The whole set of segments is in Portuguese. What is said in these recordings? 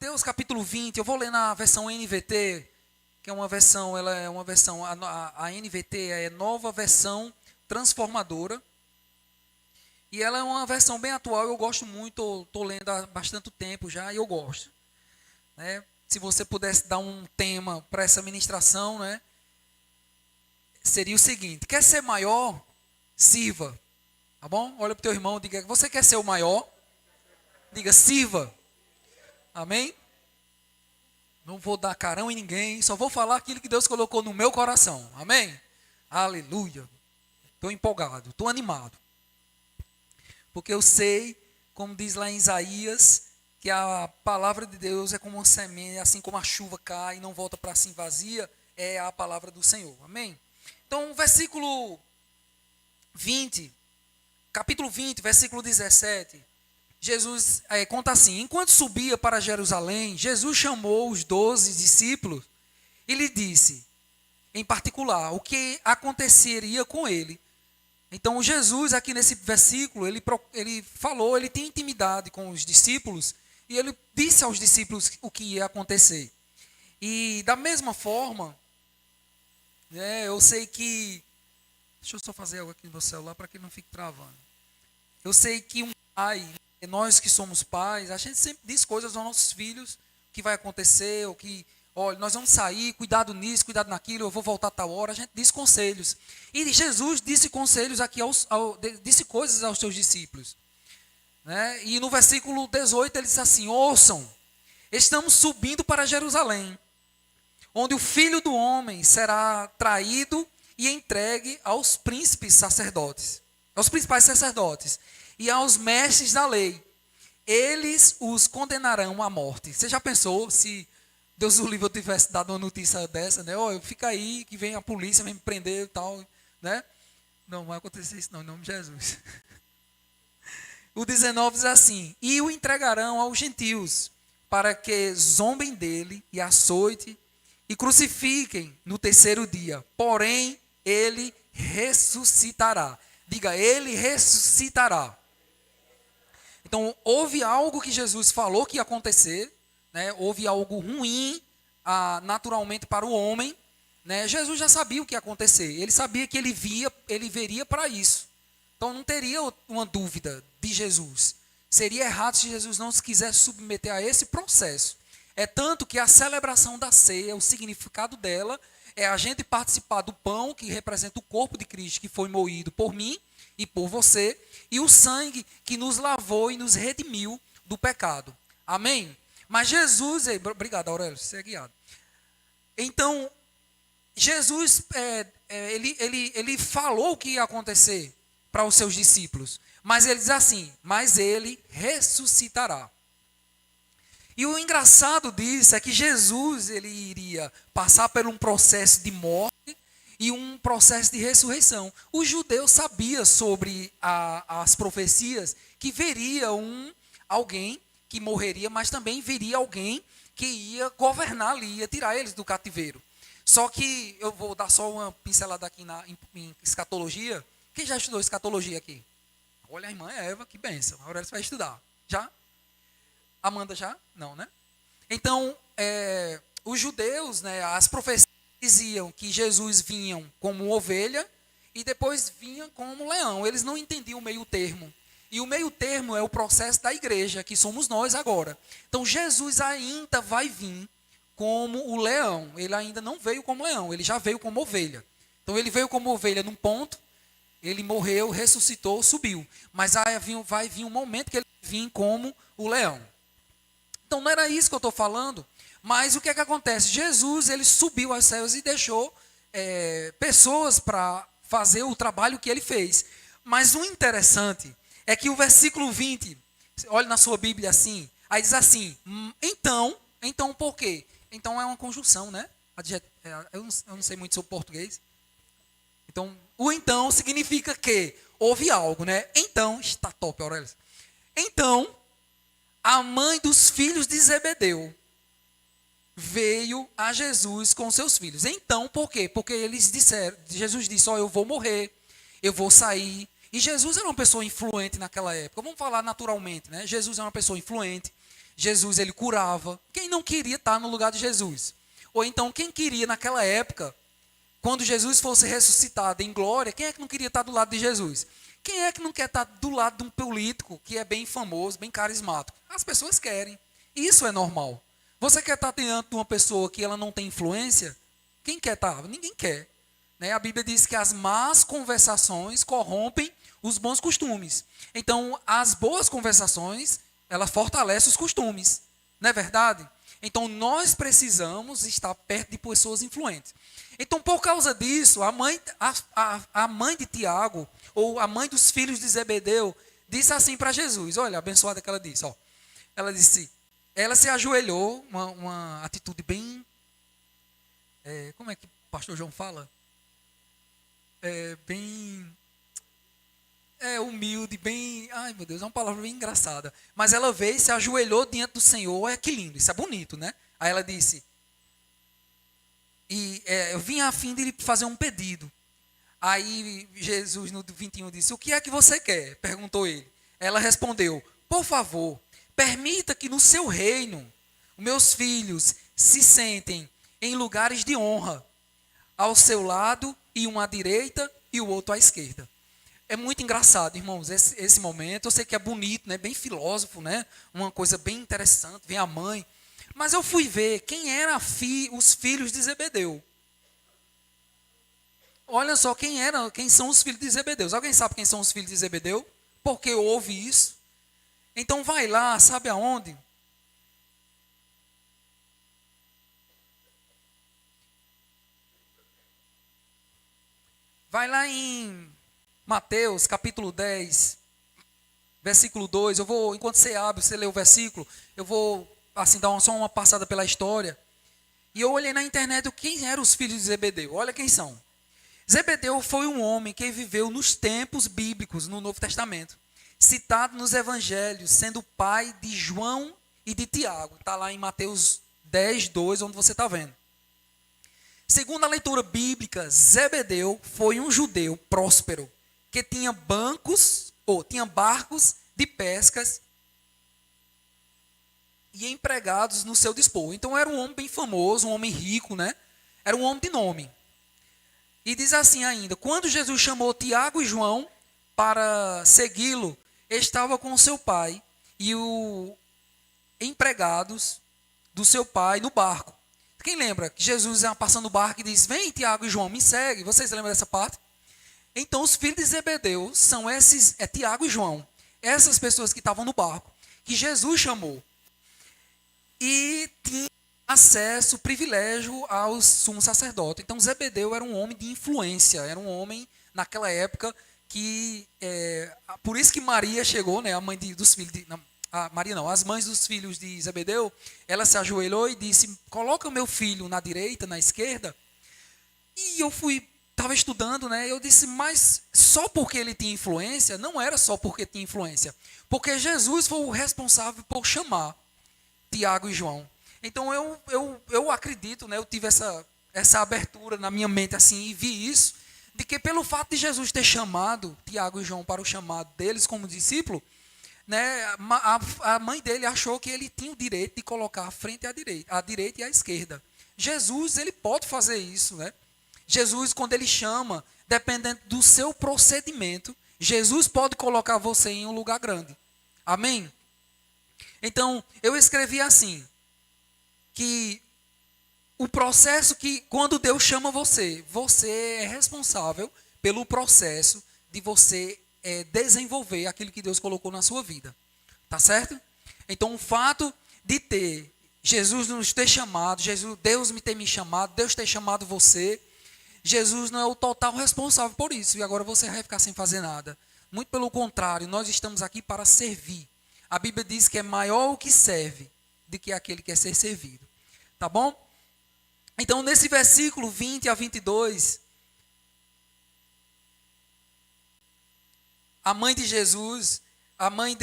Mateus capítulo 20, eu vou ler na versão NVT, que é uma versão, a NVT é nova versão transformadora. E ela é uma versão bem atual, eu gosto muito, estou lendo há bastante tempo já e eu gosto. Né? Se você pudesse dar um tema para essa ministração, né, seria o seguinte: quer ser maior? Sirva. Tá bom? Olha para o teu irmão e diga: você quer ser o maior? Diga: sirva. Amém? Não vou dar carão em ninguém, só vou falar aquilo que Deus colocou no meu coração. Amém? Aleluia. Estou empolgado, estou animado. Porque eu sei, como diz lá em Isaías, que a palavra de Deus é como uma semente, assim como a chuva cai e não volta para si vazia, é a palavra do Senhor. Amém? Então, versículo 20, capítulo 20, versículo 17, Jesus conta assim: enquanto subia para Jerusalém, Jesus chamou os 12 discípulos e lhe disse, em particular, o que aconteceria com ele. Então, Jesus, aqui nesse versículo, ele falou, ele tinha intimidade com os discípulos, e ele disse aos discípulos o que ia acontecer. E, da mesma forma, né, eu sei que... Deixa eu só fazer algo aqui no meu celular para que não fique travando. Eu sei que um pai, nós que somos pais, a gente sempre diz coisas aos nossos filhos, o que vai acontecer, o que... Olha, nós vamos sair, cuidado nisso, cuidado naquilo, eu vou voltar a tal hora. A gente diz conselhos. E Jesus disse conselhos aqui, disse coisas aos seus discípulos. Né? E no versículo 18 ele disse assim: ouçam, estamos subindo para Jerusalém, onde o Filho do Homem será traído e entregue aos príncipes sacerdotes, aos principais sacerdotes e aos mestres da lei. Eles os condenarão à morte. Você já pensou se Deus o livre, eu tivesse dado uma notícia dessa, né? Ó, fica aí que vem a polícia, vem me prender e tal, né? Não vai acontecer isso não, em nome de Jesus. O 19 diz assim: e o entregarão aos gentios, para que zombem dele e açoite e crucifiquem no terceiro dia. Porém, ele ressuscitará. Diga: ele ressuscitará. Então, houve algo que Jesus falou que ia acontecer, né? Houve algo ruim naturalmente para o homem, né? Jesus já sabia o que ia acontecer, ele sabia que ele veria para isso. Então não teria uma dúvida de Jesus. Seria errado se Jesus não se quisesse submeter a esse processo. É tanto que a celebração da ceia, o significado dela, é a gente participar do pão que representa o corpo de Cristo, que foi moído por mim e por você, e o sangue que nos lavou e nos redimiu do pecado. Amém? Mas Jesus, obrigado Aurélio, você é guiado. Então, Jesus, ele falou o que ia acontecer para os seus discípulos. Mas ele diz assim: mas ele ressuscitará. E o engraçado disso é que Jesus, ele iria passar por um processo de morte e um processo de ressurreição. Os judeus sabiam sobre as profecias que viria alguém que morreria, mas também viria alguém que ia governar ali, ia tirar eles do cativeiro. Só que eu vou dar só uma pincelada aqui em escatologia. Quem já estudou escatologia aqui? Olha a irmã Eva, que bênção. A Aurélia vai estudar. Já? Amanda já? Não, né? Então, os judeus, né, as profecias diziam que Jesus vinha como ovelha e depois vinha como leão. Eles não entendiam o meio termo. E o meio termo é o processo da igreja, que somos nós agora. Então, Jesus ainda vai vir como o leão. Ele ainda não veio como leão, ele já veio como ovelha. Então, ele veio como ovelha num ponto, ele morreu, ressuscitou, subiu. Mas vai vir um momento que ele vai vir como o leão. Então, não era isso que eu estou falando, mas o que é que acontece? Jesus, ele subiu aos céus e deixou pessoas para fazer o trabalho que ele fez. Mas o interessante é que o versículo 20, olha na sua Bíblia assim, aí diz assim: então por quê? Então é uma conjunção, né? Eu não sei muito sobre português. Então, o então significa que houve algo, né? Então, está top, Aurélio. Então, a mãe dos filhos de Zebedeu veio a Jesus com seus filhos. Então, por quê? Porque eles disseram, Jesus disse: eu vou morrer, eu vou sair. E Jesus era uma pessoa influente naquela época. Vamos falar naturalmente, né? Jesus era uma pessoa influente. Jesus, ele curava. Quem não queria estar no lugar de Jesus? Ou então, quem queria naquela época, quando Jesus fosse ressuscitado em glória, quem é que não queria estar do lado de Jesus? Quem é que não quer estar do lado de um político que é bem famoso, bem carismático? As pessoas querem. Isso é normal. Você quer estar diante de uma pessoa que ela não tem influência? Quem quer estar? Ninguém quer. Né? A Bíblia diz que as más conversações corrompem os bons costumes. Então, as boas conversações, elas fortalecem os costumes. Não é verdade? Então, nós precisamos estar perto de pessoas influentes. Então, por causa disso, a mãe de Tiago, ou a mãe dos filhos de Zebedeu, disse assim para Jesus, olha, abençoada que ela disse, ó. Ela disse, ela se ajoelhou, uma atitude bem, como é que o pastor João fala? Bem humilde, bem, ai meu Deus, é uma palavra bem engraçada. Mas ela veio e se ajoelhou diante do Senhor, olha que lindo, isso é bonito, né? Aí ela disse, eu vim a fim de lhe fazer um pedido. Aí Jesus no 21 disse, o que é que você quer? Perguntou ele. Ela respondeu, por favor, permita que no seu reino, os meus filhos se sentem em lugares de honra, ao seu lado, e um à direita e o outro à esquerda. É muito engraçado, irmãos, esse momento. Eu sei que é bonito, né? Bem filósofo, né? Uma coisa bem interessante, vem a mãe. Mas eu fui ver quem eram os filhos de Zebedeu. Olha só quem são os filhos de Zebedeu. Alguém sabe quem são os filhos de Zebedeu? Porque houve isso. Então vai lá, sabe aonde? Vai lá em Mateus, capítulo 10, versículo 2. Enquanto você abre, você lê o versículo, eu vou assim dar só uma passada pela história. E eu olhei na internet quem eram os filhos de Zebedeu. Olha quem são. Zebedeu foi um homem que viveu nos tempos bíblicos, no Novo Testamento, citado nos evangelhos, sendo pai de João e de Tiago. Está lá em Mateus 10, 2, onde você está vendo. Segundo a leitura bíblica, Zebedeu foi um judeu próspero, que tinha barcos de pescas e empregados no seu dispor. Então era um homem bem famoso, um homem rico, né? Era um homem de nome. E diz assim ainda, quando Jesus chamou Tiago e João para segui-lo, estava com seu pai e os empregados do seu pai no barco. Quem lembra que Jesus ia passando o barco e diz, vem Tiago e João, me segue. Vocês lembram dessa parte? Então os filhos de Zebedeu são esses, Tiago e João. Essas pessoas que estavam no barco, que Jesus chamou. E tinha acesso, privilégio ao sumo sacerdote. Então Zebedeu era um homem de influência, era um homem naquela época que, por isso que Maria chegou, né, a mãe dos filhos de... Maria não, as mães dos filhos de Zebedeu, ela se ajoelhou e disse, coloca o meu filho na direita, na esquerda. E eu estava estudando, né, eu disse, mas só porque ele tinha influência? Não era só porque tinha influência, porque Jesus foi o responsável por chamar Tiago e João. Então eu acredito, né, eu tive essa abertura na minha mente assim, e vi isso, de que pelo fato de Jesus ter chamado Tiago e João para o chamado deles como discípulo, né, a mãe dele achou que ele tinha o direito de colocar à frente e à direita e à esquerda. Jesus, ele pode fazer isso, né? Jesus, quando ele chama, dependendo do seu procedimento, Jesus pode colocar você em um lugar grande. Amém? Então, eu escrevi assim, que o processo que, quando Deus chama você, você é responsável pelo processo de você desenvolver aquilo que Deus colocou na sua vida. Tá certo? Então, o fato de ter Jesus nos ter chamado, Deus ter me chamado, Deus ter chamado você, Jesus não é o total responsável por isso. E agora você vai ficar sem fazer nada. Muito pelo contrário, nós estamos aqui para servir. A Bíblia diz que é maior o que serve do que aquele que quer ser servido. Tá bom? Então, nesse versículo 20 a 22, a mãe de Jesus, a mãe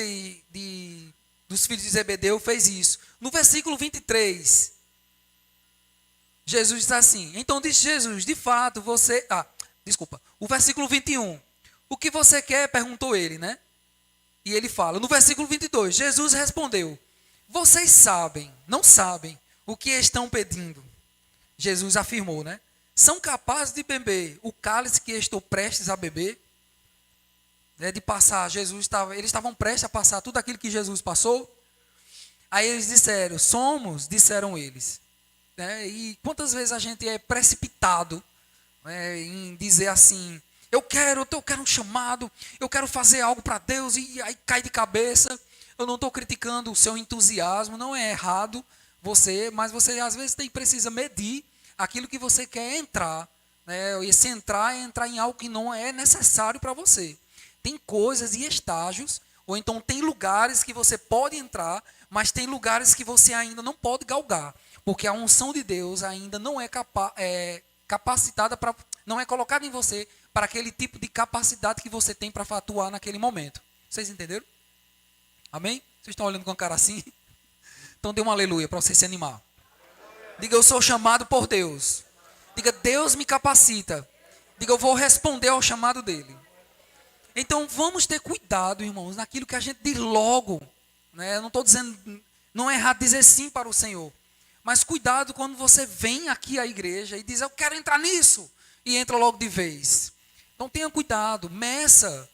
dos filhos de Zebedeu fez isso. No versículo 23, Jesus diz assim, então disse Jesus, de fato você... o versículo 21, o que você quer? Perguntou ele, né? E ele fala, no versículo 22, Jesus respondeu, vocês não sabem o que estão pedindo. Jesus afirmou, né? São capazes de beber o cálice que estou prestes a beber? De passar, eles estavam prestes a passar tudo aquilo que Jesus passou. Aí eles disseram, disseram eles. E quantas vezes a gente é precipitado, em dizer assim, eu quero um chamado, eu quero fazer algo para Deus, e aí cai de cabeça. Eu não estou criticando o seu entusiasmo, não é errado mas você às vezes precisa medir aquilo que você quer entrar. E se entrar é entrar em algo que não é necessário para você. Tem coisas e estágios, ou então tem lugares que você pode entrar, mas tem lugares que você ainda não pode galgar, porque a unção de Deus ainda não é capacitada não é colocada em você para aquele tipo de capacidade que você tem para atuar naquele momento. Vocês entenderam? Amém? Vocês estão olhando com a cara assim? Então dê um aleluia para você se animar. Diga, eu sou chamado por Deus. Diga, Deus me capacita. Diga, eu vou responder ao chamado dele. Então vamos ter cuidado, irmãos, naquilo que a gente diz logo. Eu não estou dizendo, não é errado dizer sim para o Senhor. Mas cuidado quando você vem aqui à igreja e diz, eu quero entrar nisso. E entra logo de vez. Então tenha cuidado, meça.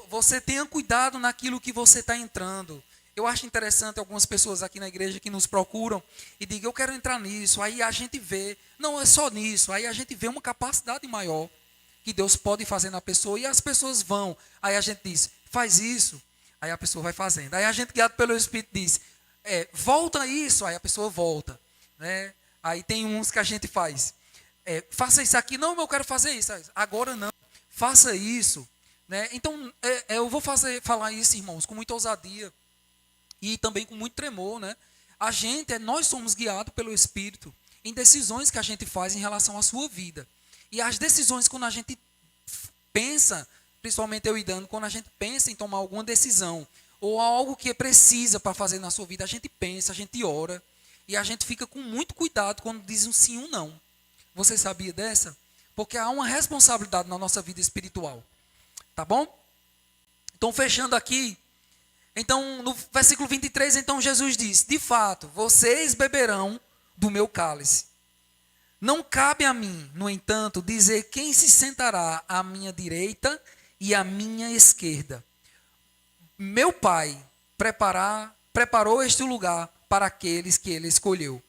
Você tenha cuidado naquilo que você está entrando. Eu acho interessante algumas pessoas aqui na igreja que nos procuram e digam, eu quero entrar nisso. Aí a gente vê, não é só nisso, aí a gente vê uma capacidade maior que Deus pode fazer na pessoa e as pessoas vão. Aí a gente diz, faz isso. Aí a pessoa vai fazendo. Aí a gente, guiado pelo Espírito, diz, volta isso. Aí a pessoa volta. Aí tem uns que a gente faz, faça isso aqui. Não, eu quero fazer isso. Agora não, faça isso. Então, eu vou falar isso, irmãos, com muita ousadia. E também com muito tremor, nós somos guiados pelo Espírito em decisões que a gente faz em relação à sua vida. E as decisões, quando a gente pensa, principalmente eu e Dano, quando a gente pensa em tomar alguma decisão, ou algo que precisa para fazer na sua vida, a gente pensa, a gente ora, e a gente fica com muito cuidado quando diz um sim ou um não. Você sabia dessa? Porque há uma responsabilidade na nossa vida espiritual. Tá bom? Então, fechando aqui. Então, no versículo 23, então Jesus diz, de fato, vocês beberão do meu cálice. Não cabe a mim, no entanto, dizer quem se sentará à minha direita e à minha esquerda. Meu Pai preparou este lugar para aqueles que ele escolheu.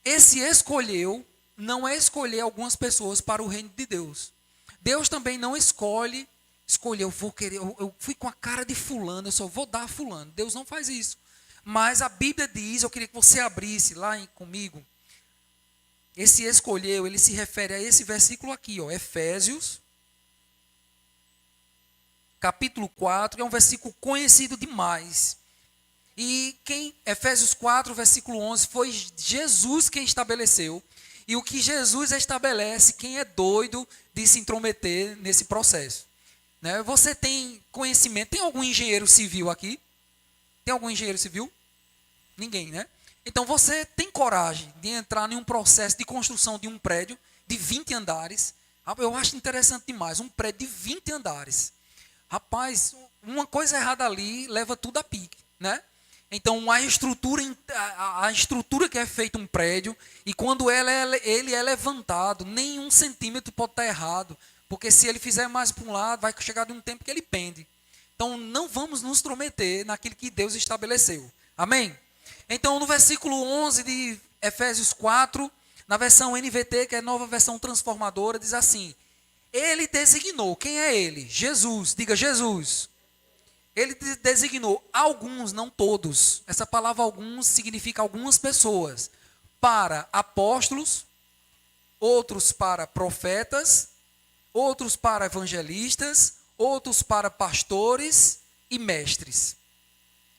Esse escolheu não é escolher algumas pessoas para o reino de Deus. Deus também não escolhe, eu fui com a cara de fulano, eu só vou dar a fulano. Deus não faz isso. Mas a Bíblia diz, eu queria que você abrisse lá comigo. Esse escolheu, ele se refere a esse versículo aqui, Efésios, capítulo 4, que é um versículo conhecido demais. E Efésios 4, versículo 11, foi Jesus quem estabeleceu. E o que Jesus estabelece, quem é doido de se intrometer nesse processo? Você tem conhecimento, tem algum engenheiro civil aqui? Tem algum engenheiro civil? Ninguém, né? Então você tem coragem de entrar em um processo de construção de um prédio de 20 andares. Eu acho interessante demais, um prédio de 20 andares. Rapaz, uma coisa errada ali leva tudo a pique, Então a estrutura que é feita um prédio, e quando ele é levantado, nenhum centímetro pode estar errado. Porque se ele fizer mais para um lado, vai chegar de um tempo que ele pende. Então, não vamos nos intrometer naquilo que Deus estabeleceu. Amém? Então, no versículo 11 de Efésios 4, na versão NVT, que é a nova versão transformadora, diz assim, ele designou, quem é ele? Jesus, diga Jesus. Ele designou alguns, não todos. Essa palavra alguns significa algumas pessoas. Para apóstolos, outros para profetas, outros para evangelistas, outros para pastores e mestres.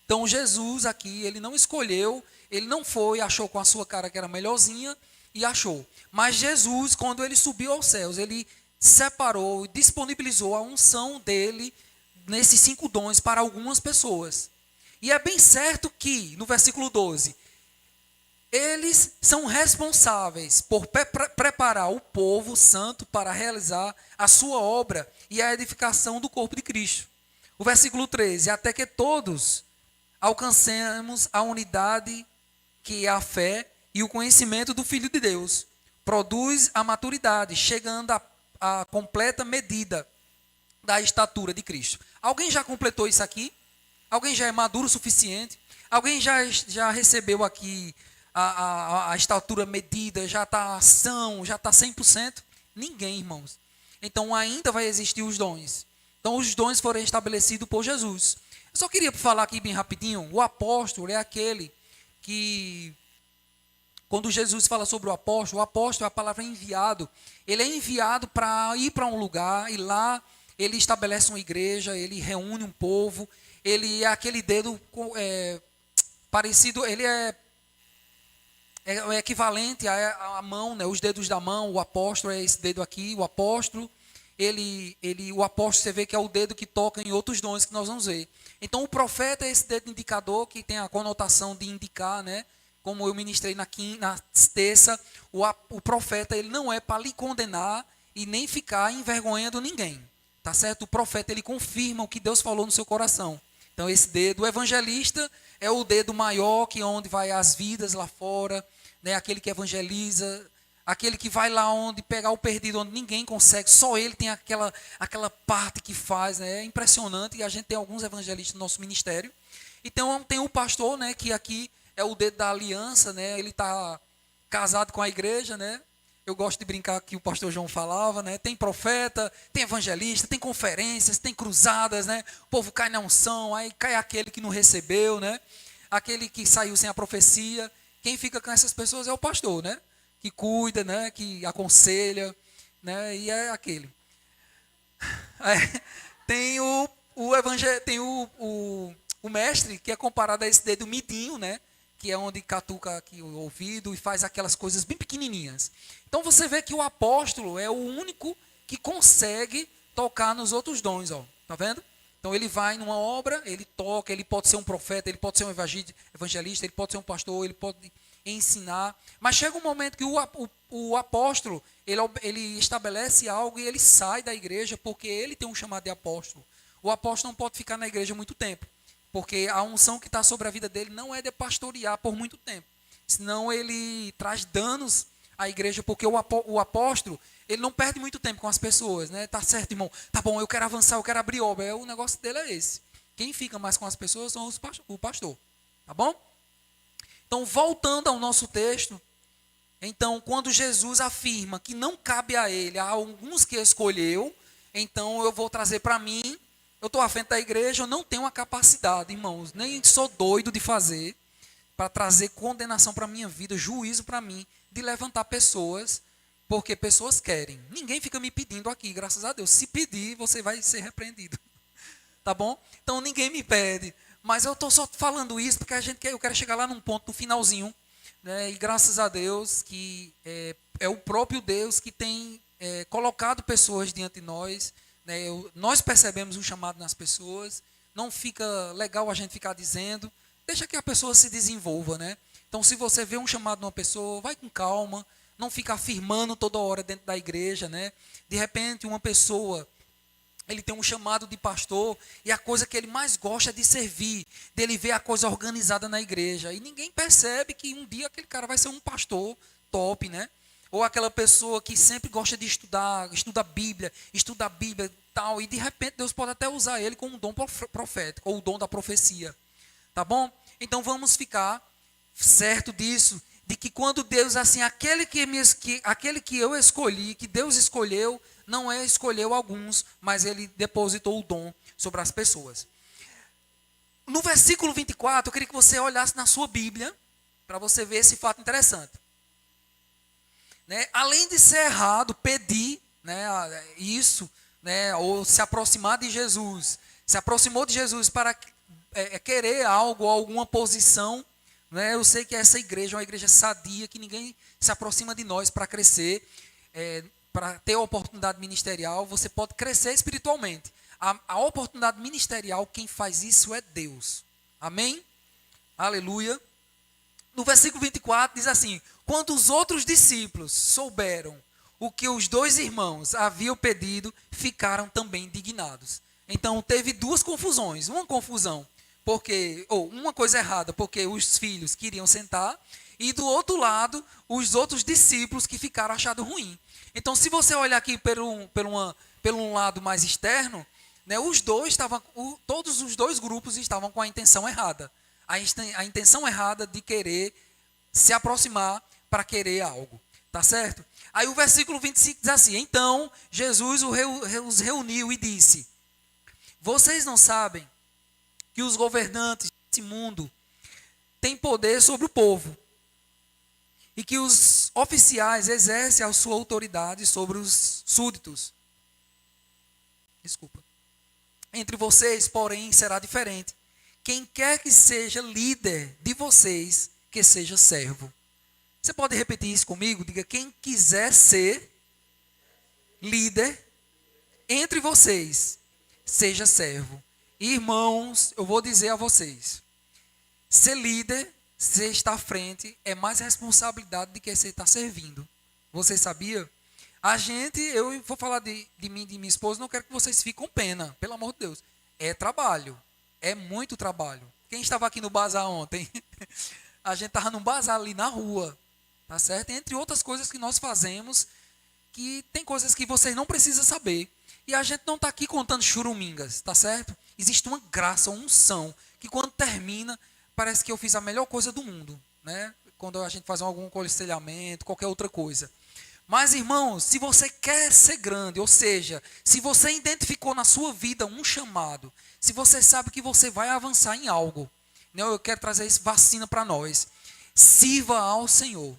Então Jesus aqui, ele não escolheu, ele não foi, achou com a sua cara que era melhorzinha e achou. Mas Jesus, quando ele subiu aos céus, ele separou, disponibilizou a unção dele nesses 5 dons para algumas pessoas. E é bem certo que, no versículo 12, eles são responsáveis por preparar o povo santo para realizar a sua obra e a edificação do corpo de Cristo. O versículo 13, até que todos alcancemos a unidade que é a fé e o conhecimento do Filho de Deus. Produz a maturidade, chegando à completa medida da estatura de Cristo. Alguém já completou isso aqui? Alguém já é maduro o suficiente? Alguém já recebeu aqui a estatura medida, já está ação, já está 100%? Ninguém, irmãos. Então ainda vai existir os dons. Então os dons foram estabelecidos por Jesus. Eu só queria falar aqui bem rapidinho, o apóstolo é aquele que, quando Jesus fala sobre o apóstolo é a palavra enviado. Ele é enviado para ir para um lugar e lá ele estabelece uma igreja, ele reúne um povo, ele é aquele dedo parecido, ele é o equivalente à mão, né? Os dedos da mão, o apóstolo é esse dedo aqui, o apóstolo, o apóstolo você vê que é o dedo que toca em outros dons que nós vamos ver. Então o profeta é esse dedo indicador que tem a conotação de indicar, né? Como eu ministrei na terça, o profeta ele não é para lhe condenar e nem ficar envergonhando ninguém, tá certo? O profeta ele confirma o que Deus falou no seu coração. Então esse dedo, o evangelista é o dedo maior que onde vai as vidas lá fora, né? Aquele que evangeliza, aquele que vai lá onde pegar o perdido, onde ninguém consegue, só ele tem aquela parte que faz, né? É impressionante, e a gente tem alguns evangelistas no nosso ministério. Então tem o pastor, né? Que aqui é o dedo da aliança, né? Ele está casado com a igreja, né? Eu gosto de brincar que o pastor João falava, né? Tem profeta, tem evangelista, tem conferências, tem cruzadas, né? O povo cai na unção, aí cai aquele que não recebeu, né? Aquele que saiu sem a profecia. Quem fica com essas pessoas é o pastor, né? Que cuida, né? Que aconselha, né? E é aquele. Tem o mestre, que é comparado a esse dedo midinho, né? Que é onde catuca aqui o ouvido e faz aquelas coisas bem pequenininhas. Então você vê que o apóstolo é o único que consegue tocar nos outros dons, ó. Tá vendo? Então ele vai numa obra, ele toca, ele pode ser um profeta, ele pode ser um evangelista, ele pode ser um pastor, ele pode ensinar. Mas chega um momento que o apóstolo, ele estabelece algo e ele sai da igreja porque ele tem um chamado de apóstolo. O apóstolo não pode ficar na igreja muito tempo, porque a unção que está sobre a vida dele não é de pastorear por muito tempo. Senão ele traz danos à igreja, porque o apóstolo, ele não perde muito tempo com as pessoas, né? Tá certo, irmão? Tá bom, eu quero avançar, eu quero abrir obra. O negócio dele é esse. Quem fica mais com as pessoas são o pastor. Tá bom? Então, voltando ao nosso texto, então, quando Jesus afirma que não cabe a ele, há alguns que escolheu, então eu vou trazer para mim, eu estou à frente da igreja, eu não tenho a capacidade, irmãos, nem sou doido de fazer, para trazer condenação para a minha vida, juízo para mim, de levantar pessoas, porque pessoas querem. Ninguém fica me pedindo aqui, graças a Deus. Se pedir, você vai ser repreendido. Tá bom? Então ninguém me pede. Mas eu estou só falando isso porque eu quero chegar lá num ponto, no finalzinho, né? E graças a Deus que é o próprio Deus que tem colocado pessoas diante de nós, né? Nós percebemos um chamado nas pessoas. Não fica legal a gente ficar dizendo. Deixa que a pessoa se desenvolva, né? Então, se você vê um chamado numa pessoa, vai com calma, não fica afirmando toda hora dentro da igreja, né? De repente, uma pessoa, ele tem um chamado de pastor e a coisa que ele mais gosta é de servir, dele ver a coisa organizada na igreja. E ninguém percebe que um dia aquele cara vai ser um pastor top, né? Ou aquela pessoa que sempre gosta de estudar, estuda a Bíblia e tal, e de repente Deus pode até usar ele como um dom profético, ou o dom da profecia. Tá bom? Então vamos ficar certo disso, de que quando Deus, assim, aquele que eu escolhi, que Deus escolheu, não escolheu alguns, mas ele depositou o dom sobre as pessoas. No versículo 24, eu queria que você olhasse na sua Bíblia, para você ver esse fato interessante. Né? Além de ser errado pedir, né, isso, né, ou se aproximar de Jesus, se aproximou de Jesus para querer algo, alguma posição, né? Eu sei que essa igreja é uma igreja sadia, que ninguém se aproxima de nós para crescer, para ter oportunidade ministerial. Você pode crescer espiritualmente. A oportunidade ministerial, quem faz isso é Deus. Amém? Aleluia. No versículo 24 diz assim: quando os outros discípulos souberam o que os dois irmãos haviam pedido, ficaram também indignados. Então teve duas confusões. Uma confusão porque, ou uma coisa errada, porque os filhos queriam sentar, e do outro lado, os outros discípulos que ficaram achando ruim. Então, se você olhar aqui pelo um lado mais externo, né, todos os dois grupos estavam com a intenção errada. A intenção errada de querer se aproximar para querer algo. Tá certo? Aí o versículo 25 diz assim: então Jesus os reuniu e disse: vocês não sabem que os governantes desse mundo têm poder sobre o povo e que os oficiais exercem a sua autoridade sobre os súditos. Desculpa. Entre vocês, porém, será diferente. Quem quer que seja líder de vocês, que seja servo. Você pode repetir isso comigo? Diga: quem quiser ser líder entre vocês, seja servo. Irmãos, eu vou dizer a vocês: ser líder, ser estar à frente, é mais responsabilidade do que você estar servindo. Você sabia? Eu vou falar de mim e de minha esposa, não quero que vocês fiquem com pena, pelo amor de Deus. É trabalho, é muito trabalho. Quem estava aqui no bazar ontem? A gente estava num bazar ali na rua, tá certo? Entre outras coisas que nós fazemos, que tem coisas que vocês não precisam saber. E a gente não está aqui contando churumingas, tá certo? Existe uma graça, uma unção, que quando termina, parece que eu fiz a melhor coisa do mundo, né? Quando a gente faz algum aconselhamento, qualquer outra coisa. Mas, irmãos, se você quer ser grande, ou seja, se você identificou na sua vida um chamado, se você sabe que você vai avançar em algo, né? Eu quero trazer isso, vacina para nós. Sirva ao Senhor.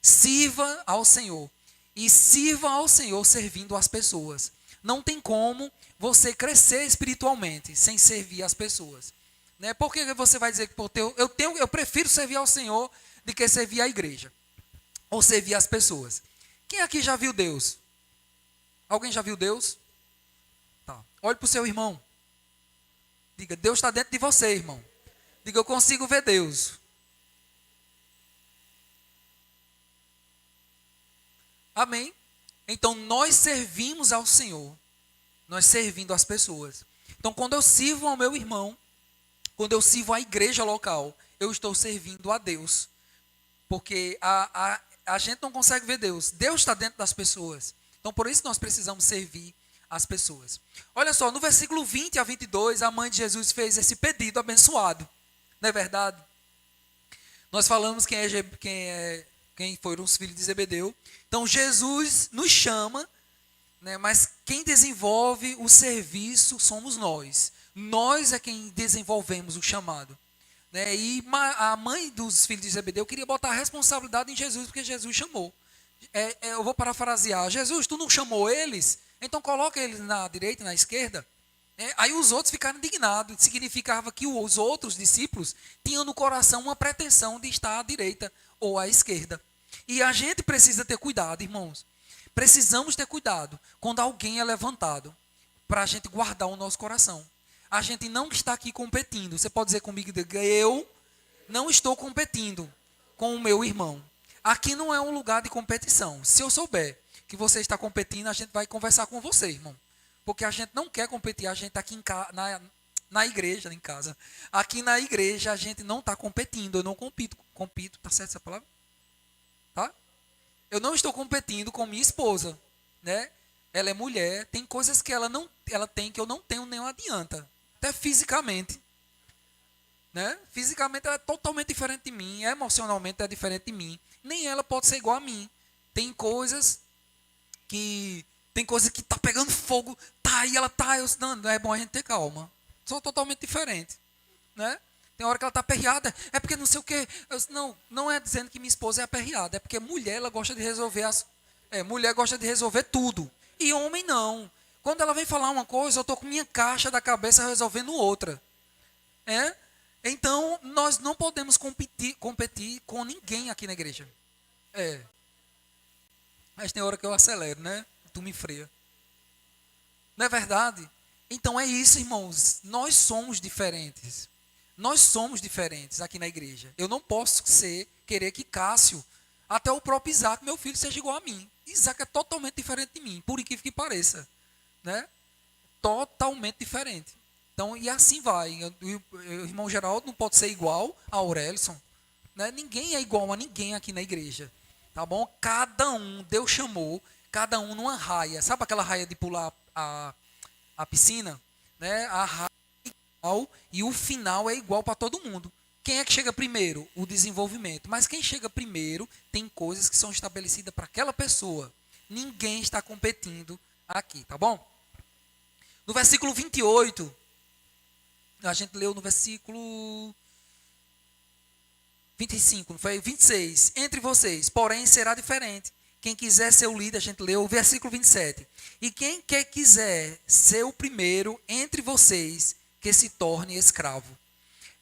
Sirva ao Senhor. E sirva ao Senhor servindo as pessoas. Não tem como você crescer espiritualmente sem servir as pessoas. Né? Por que você vai dizer que eu prefiro servir ao Senhor do que servir à igreja? Ou servir as pessoas? Quem aqui já viu Deus? Alguém já viu Deus? Tá. Olhe para o seu irmão. Diga: Deus está dentro de você, irmão. Diga: eu consigo ver Deus. Amém? Então nós servimos ao Senhor. Nós servindo as pessoas. Então quando eu sirvo ao meu irmão, quando eu sirvo à igreja local, eu estou servindo a Deus. Porque a gente não consegue ver Deus. Deus está dentro das pessoas. Então por isso nós precisamos servir as pessoas. Olha só, no versículo 20 a 22, a mãe de Jesus fez esse pedido abençoado. Não é verdade? Nós falamos quem foram os filhos de Zebedeu. Então Jesus nos chama, né, mas quem desenvolve o serviço somos nós. Nós é quem desenvolvemos o chamado. Né? E a mãe dos filhos de Zebedeu queria botar a responsabilidade em Jesus, porque Jesus chamou. Eu vou parafrasear: Jesus, tu não chamou eles? Então coloca eles na direita e na esquerda. Aí os outros ficaram indignados. Significava que os outros discípulos tinham no coração uma pretensão de estar à direita ou à esquerda. E a gente precisa ter cuidado, irmãos. Precisamos ter cuidado quando alguém é levantado, para a gente guardar o nosso coração. A gente não está aqui competindo. Você pode dizer comigo: eu não estou competindo com o meu irmão. Aqui não é um lugar de competição. Se eu souber que você está competindo, a gente vai conversar com você, irmão. Porque a gente não quer competir. A gente está aqui na igreja, em casa. Aqui na igreja a gente não está competindo. Eu não compito. Tá certo essa palavra? Tá? Eu não estou competindo com minha esposa, né? Ela é mulher, tem coisas que ela tem que eu não tenho, nem adianta. Até fisicamente, né? Fisicamente ela é totalmente diferente de mim, emocionalmente é diferente de mim. Nem ela pode ser igual a mim. Tem coisas que tá pegando fogo, tá aí ela tá, não é bom a gente ter calma. São totalmente diferentes, né? Tem hora que ela está aperreada, é porque não sei o quê. Não é dizendo que minha esposa é aperreada, é porque mulher, ela gosta de resolver mulher gosta de resolver tudo. E homem não. Quando ela vem falar uma coisa, eu estou com minha caixa da cabeça resolvendo outra. Então, nós não podemos competir com ninguém aqui na igreja. Mas tem hora que eu acelero, né? Tu me freia. Não é verdade? Então é isso, irmãos. Nós somos diferentes. Nós somos diferentes aqui na igreja. Eu não posso querer que Cássio, até o próprio Isaac, meu filho, seja igual a mim. Isaac é totalmente diferente de mim, por incrível que pareça. Né? Totalmente diferente. Então, e assim vai. O irmão Geraldo não pode ser igual a Aurelson. Né? Ninguém é igual a ninguém aqui na igreja. Tá bom? Cada um, Deus chamou, cada um numa raia. Sabe aquela raia de pular a piscina? Né? A raia é igual e o final é igual para todo mundo. Quem é que chega primeiro? O desenvolvimento. Mas quem chega primeiro tem coisas que são estabelecidas para aquela pessoa. Ninguém está competindo aqui, tá bom? No versículo 28, a gente leu no versículo 25, não foi? 26. Entre vocês, porém, será diferente. Quem quiser ser o líder, a gente leu o versículo 27. E quem quiser ser o primeiro entre vocês, que se torne escravo.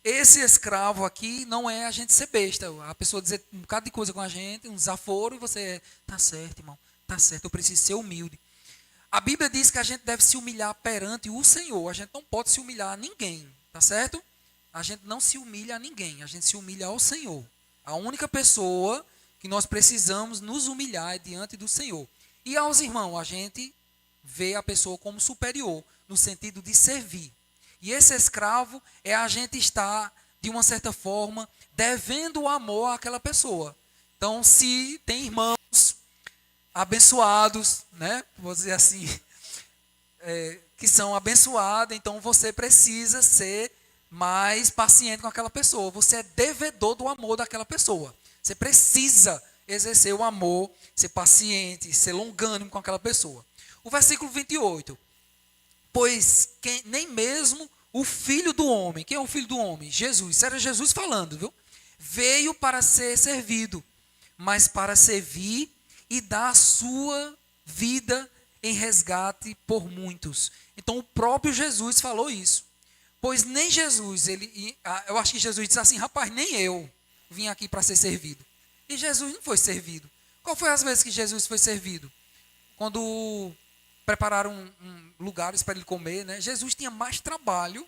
Esse escravo aqui não é a gente ser besta. A pessoa dizer um bocado de coisa com a gente, um desaforo, e você, tá certo, irmão, tá certo, eu preciso ser humilde. A Bíblia diz que a gente deve se humilhar perante o Senhor. A gente não pode se humilhar a ninguém, tá certo? A gente não se humilha a ninguém, a gente se humilha ao Senhor. A única pessoa que nós precisamos nos humilhar é diante do Senhor. E aos irmãos, a gente vê a pessoa como superior, no sentido de servir. E esse escravo é a gente estar, de uma certa forma, devendo o amor àquela pessoa. Então, se tem irmãos abençoados, né? Vou dizer assim, que são abençoados, então você precisa ser mais paciente com aquela pessoa. Você é devedor do amor daquela pessoa. Você precisa exercer o amor, ser paciente, ser longânimo com aquela pessoa. O versículo 28. Pois nem mesmo o Filho do Homem, quem é o Filho do Homem? Jesus, isso era Jesus falando, viu? Veio para ser servido, mas para servir e dar a sua vida em resgate por muitos. Então o próprio Jesus falou isso. Pois nem Jesus, eu acho que Jesus disse assim, rapaz, nem eu vim aqui para ser servido. E Jesus não foi servido. Qual foi as vezes que Jesus foi servido? Quando prepararam lugares para ele comer, né? Jesus tinha mais trabalho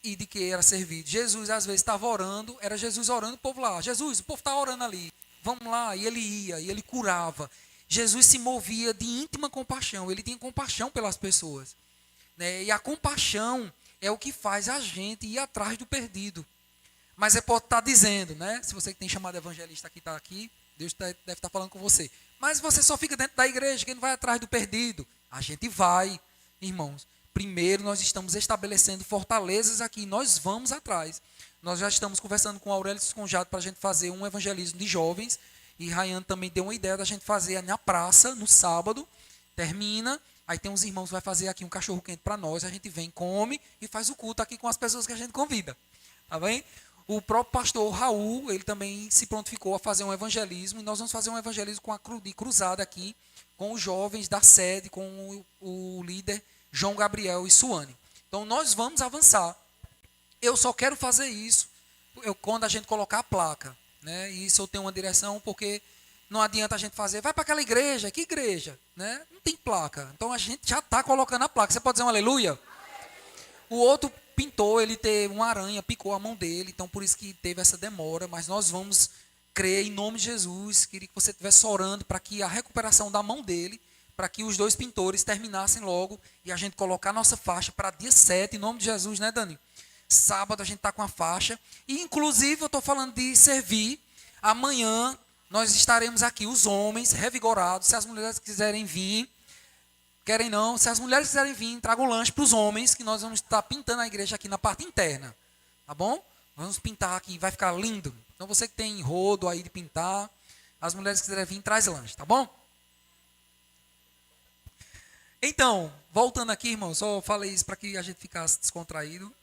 de que era servido. Jesus às vezes estava orando, era Jesus orando, o povo lá, Jesus, o povo está orando ali, vamos lá, e ele ia, e ele curava. Jesus se movia de íntima compaixão, ele tinha compaixão pelas pessoas, né? E a compaixão é o que faz a gente ir atrás do perdido. Mas você pode estar dizendo, né? Se você que tem chamado evangelista aqui, está aqui, Deus deve estar falando com você. Mas você só fica dentro da igreja, quem não vai atrás do perdido? A gente vai, irmãos. Primeiro nós estamos estabelecendo fortalezas aqui, nós vamos atrás. Nós já estamos conversando com o Aurélio Esconjado para a gente fazer um evangelismo de jovens. E Rayane também deu uma ideia da gente fazer na praça, no sábado. Termina, aí tem uns irmãos que vai fazer aqui um cachorro quente para nós. A gente vem, come e faz o culto aqui com as pessoas que a gente convida. Tá bem? O próprio pastor Raul, ele também se prontificou a fazer um evangelismo. E nós vamos fazer um evangelismo com a cruzada aqui, com os jovens da sede, com o líder João Gabriel e Suane. Então nós vamos avançar. Eu só quero fazer isso quando a gente colocar a placa, né? E isso eu tenho uma direção, porque não adianta a gente fazer, vai para aquela igreja, que igreja? Né? Não tem placa. Então a gente já está colocando a placa. Você pode dizer um aleluia? O outro pintor, ele teve uma aranha, picou a mão dele, então por isso que teve essa demora, mas nós vamos crer em nome de Jesus. Queria que você estivesse orando para que a recuperação da mão dele, para que os dois pintores terminassem logo e a gente colocar a nossa faixa para dia 7, em nome de Jesus, né, Dani? Sábado a gente está com a faixa. E inclusive eu estou falando de servir. Amanhã nós estaremos aqui, os homens, revigorados. Se as mulheres quiserem vir, querem não, se as mulheres quiserem vir, traga o lanche para os homens, que nós vamos estar pintando a igreja aqui na parte interna. Tá bom? Vamos pintar aqui, vai ficar lindo. Então você que tem rodo aí de pintar, as mulheres que quiserem vir, traz lanche, tá bom? Então, voltando aqui, irmão, só falei isso para que a gente ficasse descontraído.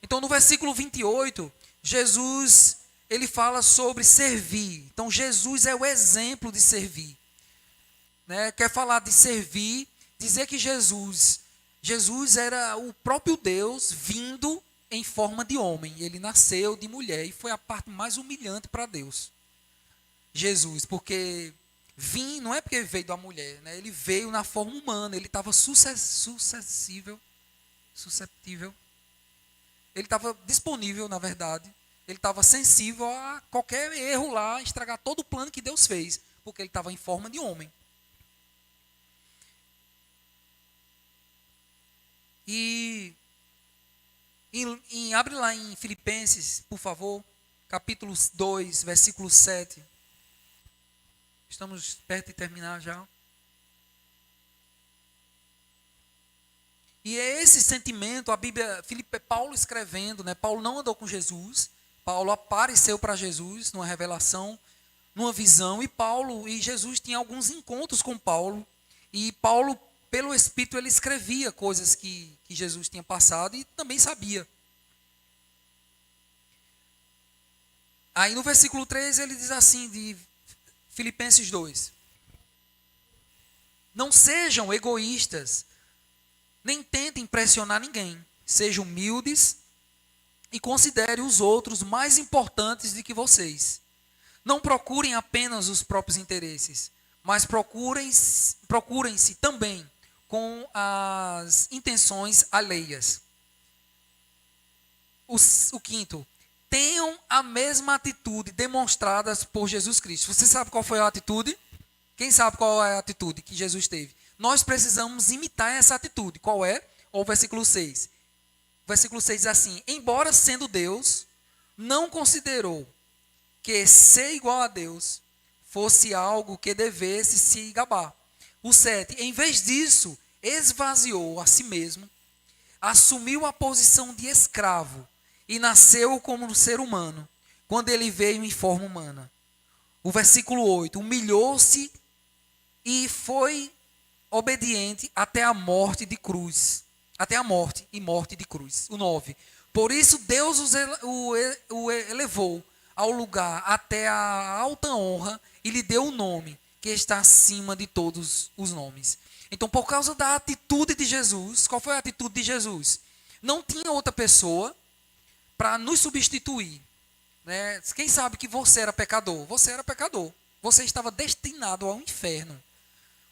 Então, no versículo 28, Jesus, ele fala sobre servir. Então, Jesus é o exemplo de servir. Né? Quer falar de servir, dizer que Jesus era o próprio Deus vindo em forma de homem. Ele nasceu de mulher e foi a parte mais humilhante para Deus. Jesus, porque não é porque veio da mulher, né? Ele veio na forma humana, ele estava suscetível, ele estava disponível, na verdade, ele estava sensível a qualquer erro lá, estragar todo o plano que Deus fez, porque ele estava em forma de homem. E abre lá em Filipenses, por favor, capítulo 2, versículo 7. Estamos perto de terminar já. E é esse sentimento, a Bíblia, Paulo escrevendo, né? Paulo não andou com Jesus, Paulo apareceu para Jesus numa revelação, numa visão, e Jesus tinha alguns encontros com Paulo, e Paulo, pelo Espírito, ele escrevia coisas que Jesus tinha passado e também sabia. Aí no versículo 3 ele diz assim, de Filipenses 2: Não sejam egoístas, nem tentem impressionar ninguém. Sejam humildes e considerem os outros mais importantes do que vocês. Não procurem apenas os próprios interesses, mas procurem-se também com as intenções alheias. O quinto, tenham a mesma atitude demonstrada por Jesus Cristo. Você sabe qual foi a atitude? Quem sabe qual é a atitude que Jesus teve? Nós precisamos imitar essa atitude. Qual é? O versículo 6. O versículo 6 diz assim: embora sendo Deus, não considerou que ser igual a Deus fosse algo que devesse se gabar. O 7. Em vez disso, esvaziou a si mesmo, assumiu a posição de escravo e nasceu como um ser humano, quando ele veio em forma humana. O versículo 8. Humilhou-se e foi obediente até a morte de cruz. Até a morte e morte de cruz. O 9. Por isso Deus o elevou ao lugar até a alta honra e lhe deu o nome que está acima de todos os nomes. Então, por causa da atitude de Jesus, qual foi a atitude de Jesus? Não tinha outra pessoa para nos substituir. Né? Quem sabe que você era pecador? Você era pecador. Você estava destinado ao inferno.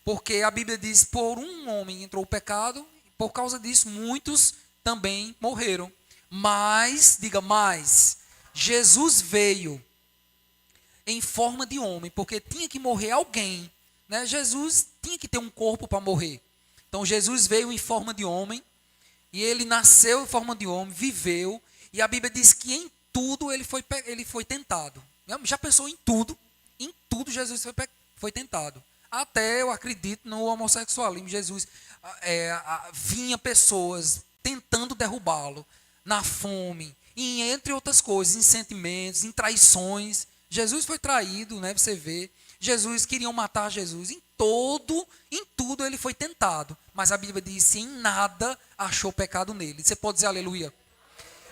Porque a Bíblia diz, por um homem entrou o pecado, e por causa disso muitos também morreram. Mas, diga mais, Jesus veio em forma de homem, porque tinha que morrer alguém. Né? Jesus tinha que ter um corpo para morrer. Então Jesus veio em forma de homem, e ele nasceu em forma de homem, viveu, e a Bíblia diz que em tudo ele foi tentado. Já pensou em tudo? Em tudo Jesus foi tentado. Até, eu acredito, no homossexualismo. Jesus vinha pessoas tentando derrubá-lo, na fome, e entre outras coisas, em sentimentos, em traições. Jesus foi traído, né? Você vê. Jesus, queriam matar Jesus. Em tudo ele foi tentado. Mas a Bíblia diz, em nada achou pecado nele. Você pode dizer aleluia?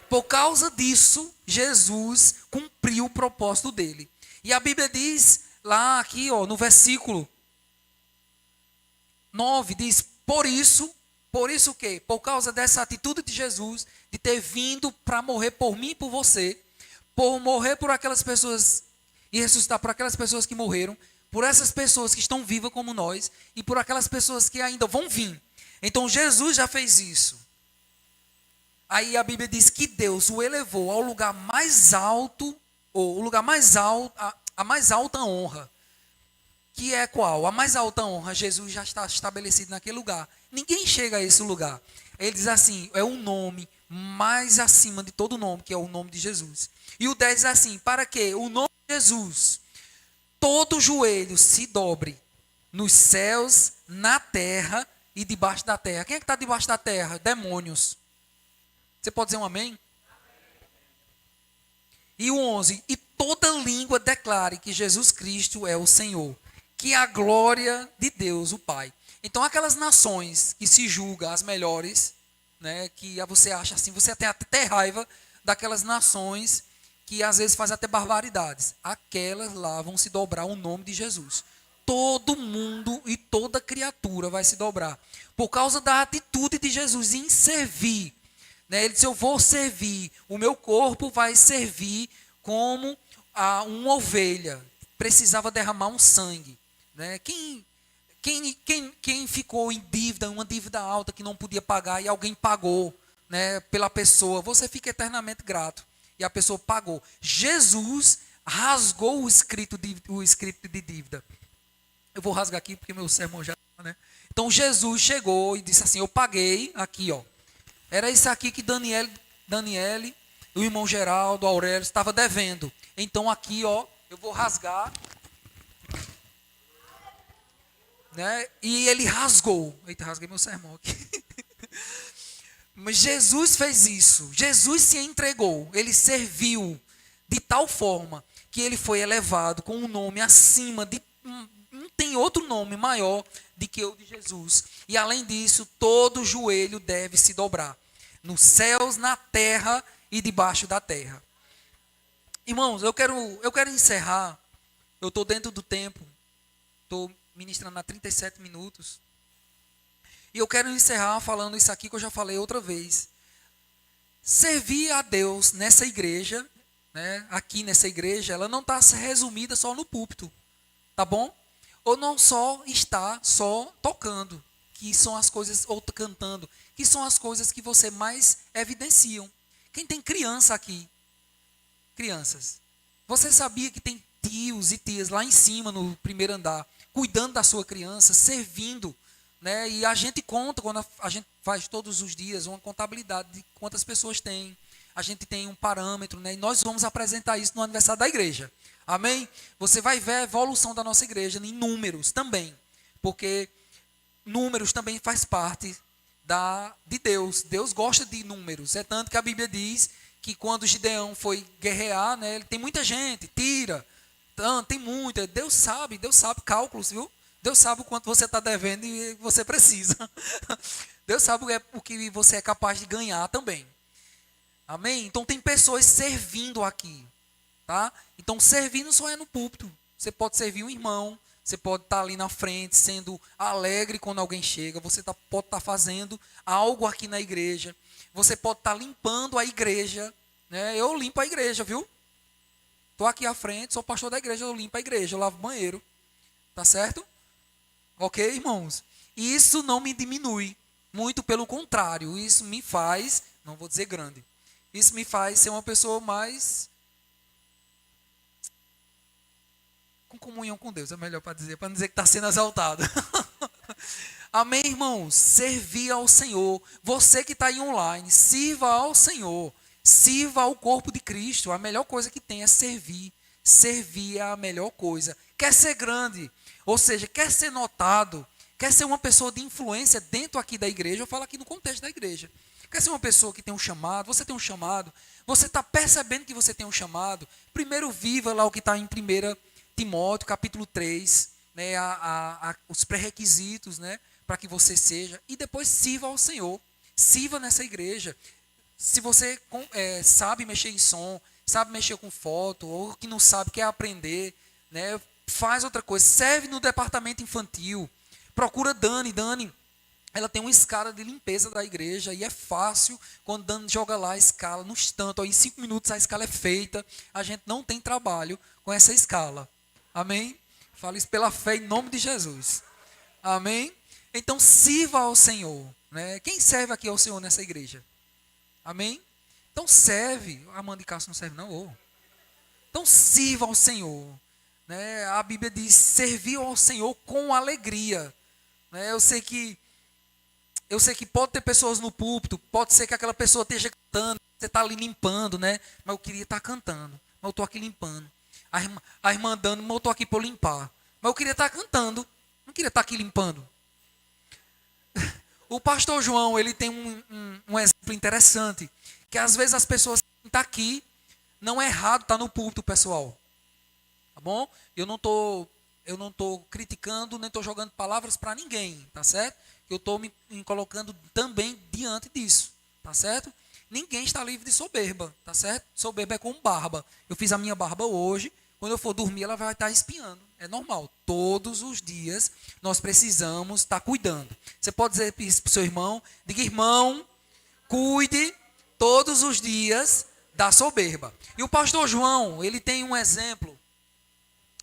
Por causa disso, Jesus cumpriu o propósito dele. E a Bíblia diz, lá aqui, ó, no versículo 9, diz, por isso o quê? Por causa dessa atitude de Jesus, de ter vindo para morrer por mim e por você, por morrer por aquelas pessoas e ressuscitar por aquelas pessoas que morreram, por essas pessoas que estão vivas como nós e por aquelas pessoas que ainda vão vir. Então Jesus já fez isso. Aí a Bíblia diz que Deus o elevou ao lugar mais alto, ou o lugar mais alto, a mais alta honra. Que é qual? A mais alta honra. Jesus já está estabelecido naquele lugar. Ninguém chega a esse lugar. Ele diz assim, é um nome mais acima de todo nome, que é o nome de Jesus. E o 10 diz assim, para que o nome de Jesus, todo joelho se dobre, nos céus, na terra e debaixo da terra. Quem é que está debaixo da terra? Demônios. Você pode dizer um amém? E o 11, e toda língua declare que Jesus Cristo é o Senhor, que a glória de Deus, o Pai. Então, aquelas nações que se julgam as melhores, né, que você acha assim, você tem até raiva daquelas nações que às vezes fazem até barbaridades. Aquelas lá vão se dobrar o nome de Jesus. Todo mundo e toda criatura vai se dobrar. Por causa da atitude de Jesus em servir. Né? Ele disse, eu vou servir, o meu corpo vai servir como uma ovelha. Precisava derramar um sangue. Né? Quem ficou em dívida, uma dívida alta que não podia pagar e alguém pagou, né, pela pessoa, você fica eternamente grato. E a pessoa pagou. Jesus rasgou o escrito de dívida. Eu vou rasgar aqui porque meu sermão já... Né? Então Jesus chegou e disse assim, eu paguei aqui, ó. Era isso aqui que Daniele, o irmão Geraldo, Aurélio, estava devendo. Então aqui, ó, eu vou rasgar. Né? E ele rasgou. Eita, rasguei meu sermão aqui. Mas Jesus fez isso. Jesus se entregou. Ele serviu de tal forma que ele foi elevado com um nome acima de... Não tem outro nome maior do que o de Jesus. E além disso, todo joelho deve se dobrar. Nos céus, na terra e debaixo da terra. Irmãos, eu quero encerrar. Eu estou dentro do tempo. Estou ministrando há 37 minutos. E eu quero encerrar falando isso aqui que eu já falei outra vez. Servir a Deus nessa igreja, né, aqui nessa igreja, ela não está resumida só no púlpito. Tá bom? Ou não só está só tocando, que são as coisas, ou cantando, que são as coisas que você mais evidenciam. Quem tem criança aqui? Crianças. Você sabia que tem tios e tias lá em cima, no primeiro andar, cuidando da sua criança, servindo, né? E a gente conta, quando a gente faz todos os dias uma contabilidade de quantas pessoas tem. A gente tem um parâmetro, né? E nós vamos apresentar isso no aniversário da igreja. Amém? Você vai ver a evolução da nossa igreja em números também. Porque números também faz parte de Deus. Deus gosta de números. É tanto que a Bíblia diz que quando Gideão foi guerrear, né, ele tem muita gente, tira, tem muita. Deus sabe cálculos, viu? Deus sabe o quanto você está devendo e você precisa. Deus sabe o que você é capaz de ganhar também. Amém? Então tem pessoas servindo aqui. Tá? Então servir não só é no púlpito. Você pode servir um irmão. Você pode estar ali na frente, sendo alegre quando alguém chega. Você pode estar fazendo algo aqui na igreja. Você pode estar limpando a igreja. Né? Eu limpo a igreja, viu? Estou aqui à frente, sou pastor da igreja, eu limpo a igreja, eu lavo o banheiro. Tá certo? Ok, irmãos? E isso não me diminui. Muito pelo contrário. Isso me faz, não vou dizer grande, isso me faz ser uma pessoa mais... com comunhão com Deus, é melhor para não dizer que está sendo exaltado. Amém, irmãos? Servir ao Senhor. Você que está aí online, sirva ao Senhor. Sirva ao corpo de Cristo. A melhor coisa que tem é servir. Servir é a melhor coisa. Quer ser grande, ou seja, quer ser notado, quer ser uma pessoa de influência dentro aqui da igreja, eu falo aqui no contexto da igreja. Quer ser uma pessoa que tem um chamado, você tem um chamado, você está percebendo que você tem um chamado, primeiro viva lá o que está em 1 Timóteo, capítulo 3, né, os pré-requisitos, né, para que você seja, e depois sirva ao Senhor, sirva nessa igreja. Se você sabe mexer em som, sabe mexer com foto, ou que não sabe, quer aprender, né, faz outra coisa, serve no departamento infantil, procura Dani, ela tem uma escala de limpeza da igreja e é fácil, quando Dani joga lá a escala, no instante, em 5 minutos a escala é feita, a gente não tem trabalho com essa escala. Amém? Falo isso pela fé em nome de Jesus. Amém? Então sirva ao Senhor. Né? Quem serve aqui ao Senhor nessa igreja? Amém? Então serve. A Amanda de Castro não serve não? Oh. Então sirva ao Senhor. Né? A Bíblia diz, servir ao Senhor com alegria. Né? Eu sei que pode ter pessoas no púlpito, pode ser que aquela pessoa esteja cantando, você está ali limpando, né? Mas eu queria estar cantando, mas eu estou aqui limpando. A irmã dando, mas eu estou aqui para limpar. Mas eu queria estar cantando, não queria estar aqui limpando. O pastor João, ele tem um exemplo interessante, que às vezes as pessoas que estão aqui, não é errado estar no púlpito, pessoal. Tá bom? Eu não estou criticando, nem estou jogando palavras para ninguém, tá certo? Eu estou me colocando também diante disso, tá certo? Ninguém está livre de soberba, tá certo? Soberba é como barba. Eu fiz a minha barba hoje, quando eu for dormir ela vai estar espiando. É normal, todos os dias nós precisamos estar cuidando. Você pode dizer isso para o seu irmão, diga, irmão, cuide todos os dias da soberba. E o pastor João, ele tem um exemplo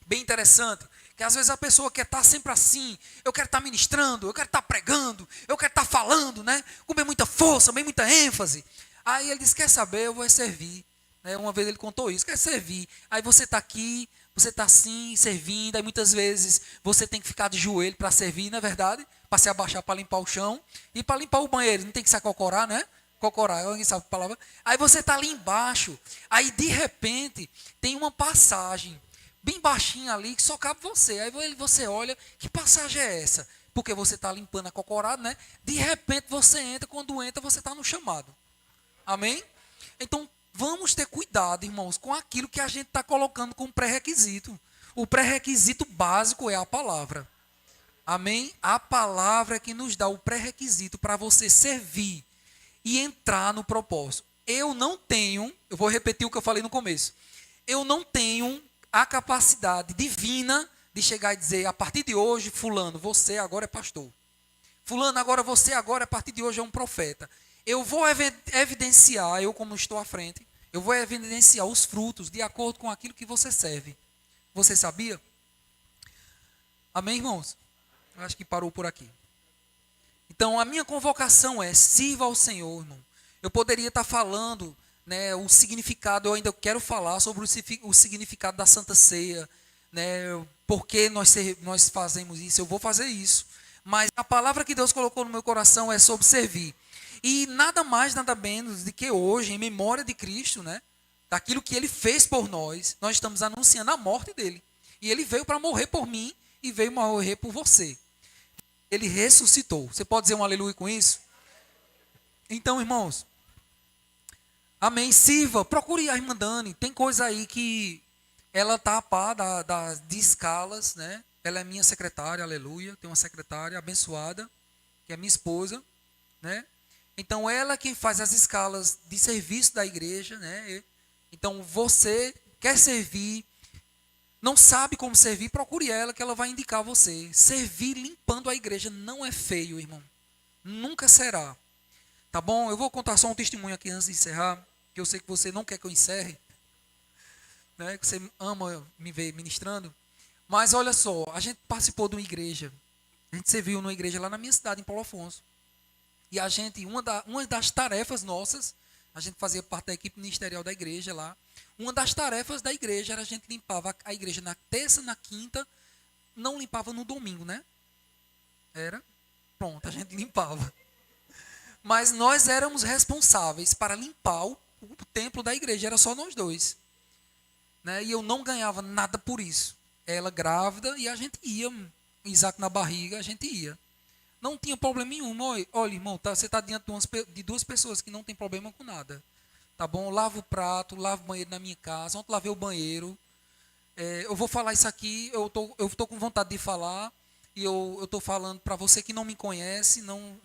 bem interessante, que às vezes a pessoa quer estar sempre assim, eu quero estar ministrando, eu quero estar pregando, eu quero estar falando, né? Com bem muita força, bem muita ênfase. Aí ele disse, quer saber, eu vou servir. Né? Uma vez ele contou isso, quer servir. Aí você está aqui, você está assim, servindo, aí muitas vezes você tem que ficar de joelho para servir, não é verdade? Para se abaixar para limpar o chão e para limpar o banheiro, não tem que se acocorar, né? Cocorá, alguém sabe a palavra? Aí você está ali embaixo, aí de repente tem uma passagem bem baixinha ali que só cabe você. Aí você olha, que passagem é essa? Porque você está limpando a cocorada, né? De repente você entra, quando entra você está no chamado. Amém? Então vamos ter cuidado, irmãos, com aquilo que a gente está colocando como pré-requisito. O pré-requisito básico é a palavra. Amém? A palavra é que nos dá o pré-requisito para você servir e entrar no propósito. Eu vou repetir o que eu falei no começo. Eu não tenho a capacidade divina de chegar e dizer, a partir de hoje, fulano, você agora é pastor. Fulano, você agora, a partir de hoje, é um profeta. Eu vou evidenciar, eu como estou à frente, eu vou evidenciar os frutos de acordo com aquilo que você serve. Você sabia? Amém, irmãos? Eu acho que parou por aqui. Então, a minha convocação é, sirva ao Senhor, irmão. Eu poderia estar falando, né, o significado, eu ainda quero falar sobre o significado da Santa Ceia, né, por que nós fazemos isso, eu vou fazer isso. Mas a palavra que Deus colocou no meu coração é sobre servir. E nada mais, nada menos do que hoje, em memória de Cristo, né, daquilo que Ele fez por nós estamos anunciando a morte dEle. E Ele veio para morrer por mim e veio morrer por você. Ele ressuscitou. Você pode dizer um aleluia com isso? Então, irmãos, amém, sirva, procure a irmã Dani. Tem coisa aí que ela está a par de escalas, né? Ela é minha secretária, aleluia. Tem uma secretária abençoada, que é minha esposa, né? Então, ela é quem faz as escalas de serviço da igreja, né? Então, você quer servir, não sabe como servir, procure ela que ela vai indicar você. Servir limpando a igreja não é feio, irmão. Nunca será. Tá bom? Eu vou contar só um testemunho aqui antes de encerrar, que eu sei que você não quer que eu encerre, né? Que você ama me ver ministrando. Mas olha só, a gente participou de uma igreja. A gente serviu numa igreja lá na minha cidade, em Paulo Afonso. E a gente, uma das tarefas nossas, a gente fazia parte da equipe ministerial da igreja lá. Uma das tarefas da igreja era a gente limpava a igreja na terça, na quinta, não limpava no domingo, né? Era? Pronto, a gente limpava. Mas nós éramos responsáveis para limpar o templo da igreja, era só nós dois. Né? E eu não ganhava nada por isso. Ela grávida e a gente ia, Isaac na barriga, a gente ia. Não tinha problema nenhum. Olha, irmão, você está diante de duas pessoas que não tem problema com nada. Tá bom? Lavo o prato, lavo o banheiro na minha casa. Ontem lavei o banheiro. Eu vou falar isso aqui, eu tô com vontade de falar. E eu estou falando para você que não me conhece, não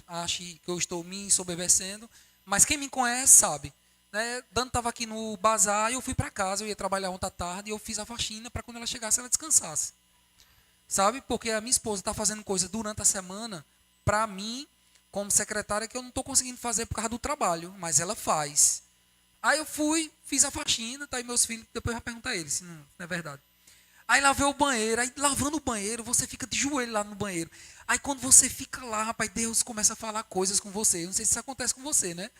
ache que eu estou me ensoberbecendo. Mas quem me conhece sabe. Né? Dani estava aqui no bazar e eu fui para casa. Eu ia trabalhar ontem à tarde e eu fiz a faxina para quando ela chegasse ela descansasse. Sabe? Porque a minha esposa está fazendo coisa durante a semana para mim, como secretária, que eu não estou conseguindo fazer por causa do trabalho, mas ela faz. Aí eu fui, fiz a faxina, tá aí meus filhos, depois eu vou perguntar a eles se não é verdade. Aí lavei o banheiro, aí lavando o banheiro, você fica de joelho lá no banheiro. Aí quando você fica lá, rapaz, Deus começa a falar coisas com você. Eu não sei se isso acontece com você, né?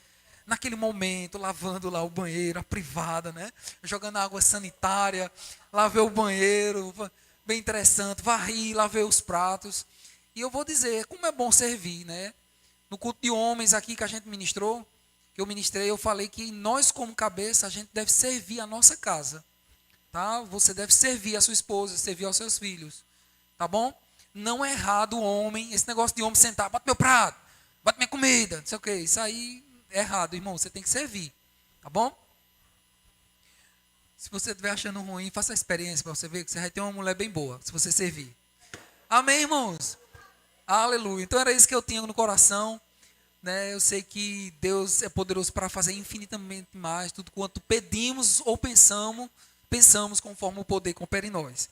Naquele momento, lavando lá o banheiro, a privada, né? Jogando água sanitária, lavei o banheiro, bem interessante, varri, lavei os pratos. E eu vou dizer, como é bom servir, né? No culto de homens aqui que a gente ministrou, que eu ministrei, eu falei que nós como cabeça, a gente deve servir a nossa casa. Tá? Você deve servir a sua esposa, servir aos seus filhos. Tá bom? Não é errado o homem, esse negócio de homem sentar, bate meu prato, bate minha comida, não sei o que. Isso aí é errado, irmão. Você tem que servir. Tá bom? Se você estiver achando ruim, faça a experiência para você ver que você vai ter uma mulher bem boa, se você servir. Amém, irmãos? Aleluia. Então era isso que eu tinha no coração. Né? Eu sei que Deus é poderoso para fazer infinitamente mais, tudo quanto pedimos ou pensamos conforme o poder que opera em nós.